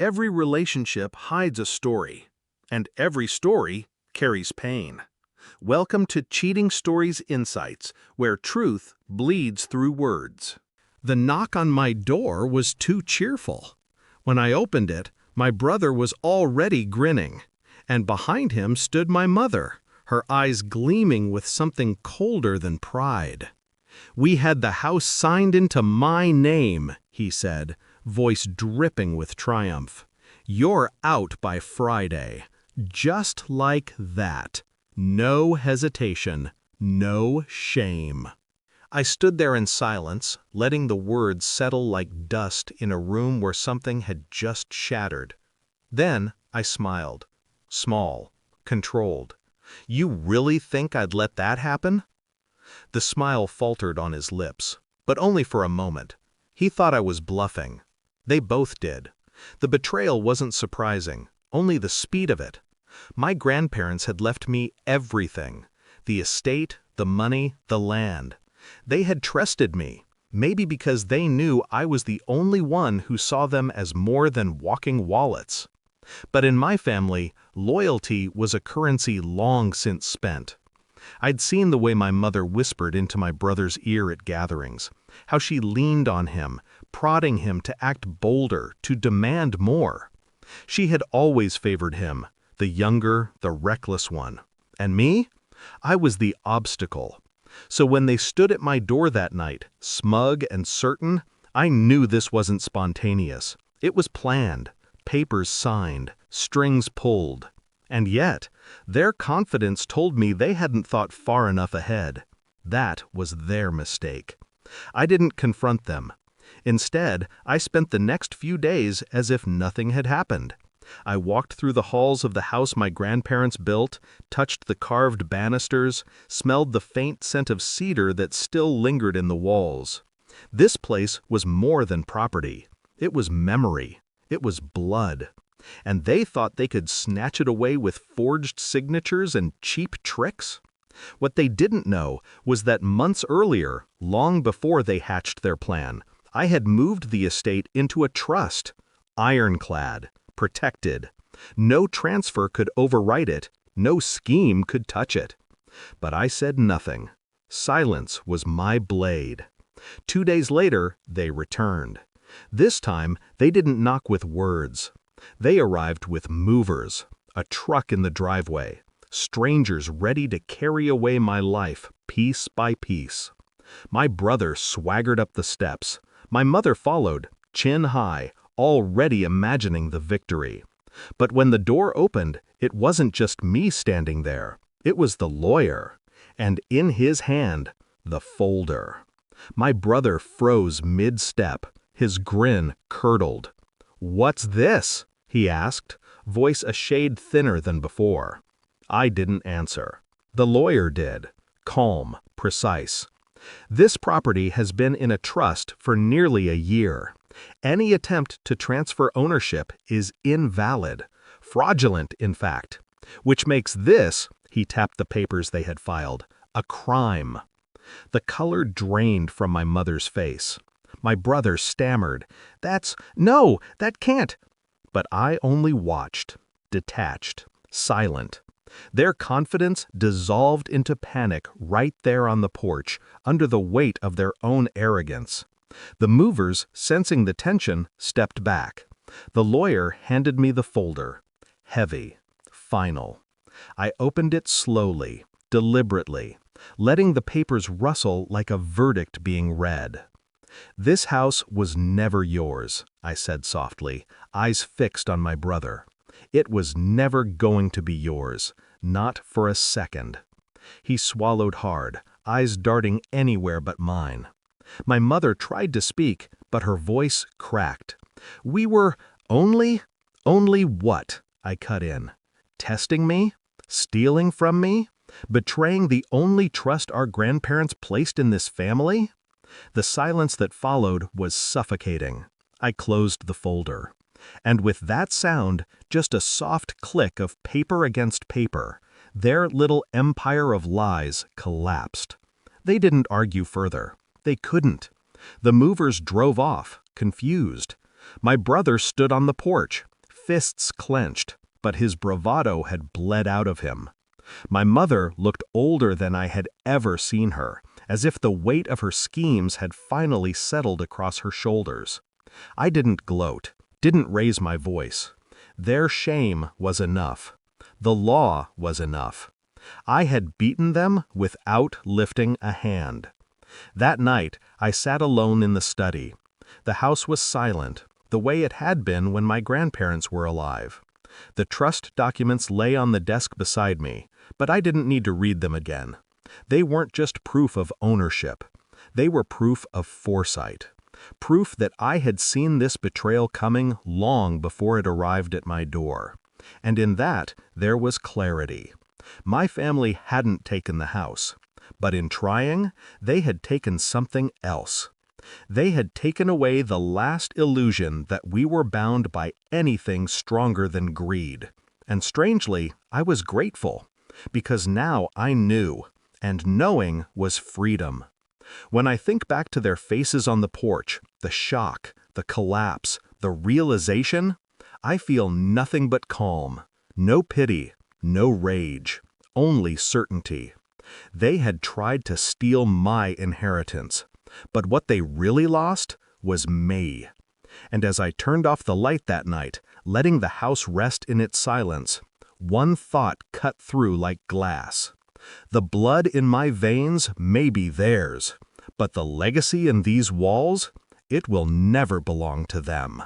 Every relationship hides a story, and every story carries pain. Welcome to Cheating Stories Insights, where truth bleeds through words. The knock on my door was too cheerful. When I opened it, my brother was already grinning, and behind him stood my mother, her eyes gleaming with something colder than pride. "We had the house signed into my name," he said, voice dripping with triumph. "You're out by Friday." Just like that. No hesitation, no shame. I stood there in silence, letting the words settle like dust in a room where something had just shattered. Then I smiled. Small, controlled. "You really think I'd let that happen?" The smile faltered on his lips, but only for a moment. He thought I was bluffing. They both did. The betrayal wasn't surprising, only the speed of it. My grandparents had left me everything: the estate, the money, the land. They had trusted me, maybe because they knew I was the only one who saw them as more than walking wallets. But in my family, loyalty was a currency long since spent. I'd seen the way my mother whispered into my brother's ear at gatherings, how she leaned on him, prodding him to act bolder, to demand more. She had always favored him, the younger, the reckless one. And me? I was the obstacle. So when they stood at my door that night, smug and certain, I knew this wasn't spontaneous. It was planned, papers signed, strings pulled. And yet, their confidence told me they hadn't thought far enough ahead. That was their mistake. I didn't confront them. Instead, I spent the next few days as if nothing had happened. I walked through the halls of the house my grandparents built, touched the carved banisters, smelled the faint scent of cedar that still lingered in the walls. This place was more than property. It was memory. It was blood. And they thought they could snatch it away with forged signatures and cheap tricks? What they didn't know was that months earlier, long before they hatched their plan, I had moved the estate into a trust, ironclad, protected. No transfer could overwrite it, no scheme could touch it. But I said nothing. Silence was my blade. 2 days later, they returned. This time, they didn't knock with words. They arrived with movers, a truck in the driveway, strangers ready to carry away my life piece by piece. My brother swaggered up the steps. My mother followed, chin high, already imagining the victory. But when the door opened, it wasn't just me standing there. It was the lawyer, and in his hand, the folder. My brother froze mid-step, his grin curdled. "What's this?" he asked, voice a shade thinner than before. I didn't answer. The lawyer did, calm, precise. "This property has been in a trust for nearly a year. Any attempt to transfer ownership is invalid, fraudulent in fact, which makes this," he tapped the papers they had filed, "a crime." The color drained from my mother's face. My brother stammered, "No, that can't." But I only watched, detached, silent. Their confidence dissolved into panic right there on the porch, under the weight of their own arrogance. The movers, sensing the tension, stepped back. The lawyer handed me the folder. Heavy, final. I opened it slowly, deliberately, letting the papers rustle like a verdict being read. "This house was never yours," I said softly, eyes fixed on my brother. "It was never going to be yours, not for a second." He swallowed hard, eyes darting anywhere but mine. My mother tried to speak, but her voice cracked. "We were only what?" I cut in. "Testing me? Stealing from me? Betraying the only trust our grandparents placed in this family?" The silence that followed was suffocating. I closed the folder. And with that sound, just a soft click of paper against paper, their little empire of lies collapsed. They didn't argue further. They couldn't. The movers drove off, confused. My brother stood on the porch, fists clenched, but his bravado had bled out of him. My mother looked older than I had ever seen her, as if the weight of her schemes had finally settled across her shoulders. I didn't gloat, didn't raise my voice. Their shame was enough. The law was enough. I had beaten them without lifting a hand. That night, I sat alone in the study. The house was silent, the way it had been when my grandparents were alive. The trust documents lay on the desk beside me, but I didn't need to read them again. They weren't just proof of ownership. They were proof of foresight. Proof that I had seen this betrayal coming long before it arrived at my door. And in that, there was clarity. My family hadn't taken the house, but in trying, they had taken something else. They had taken away the last illusion that we were bound by anything stronger than greed. And strangely, I was grateful, because now I knew, and knowing was freedom. When I think back to their faces on the porch, the shock, the collapse, the realization, I feel nothing but calm, no pity, no rage, only certainty. They had tried to steal my inheritance, but what they really lost was me. And as I turned off the light that night, letting the house rest in its silence, one thought cut through like glass. The blood in my veins may be theirs, but the legacy in these walls, it will never belong to them.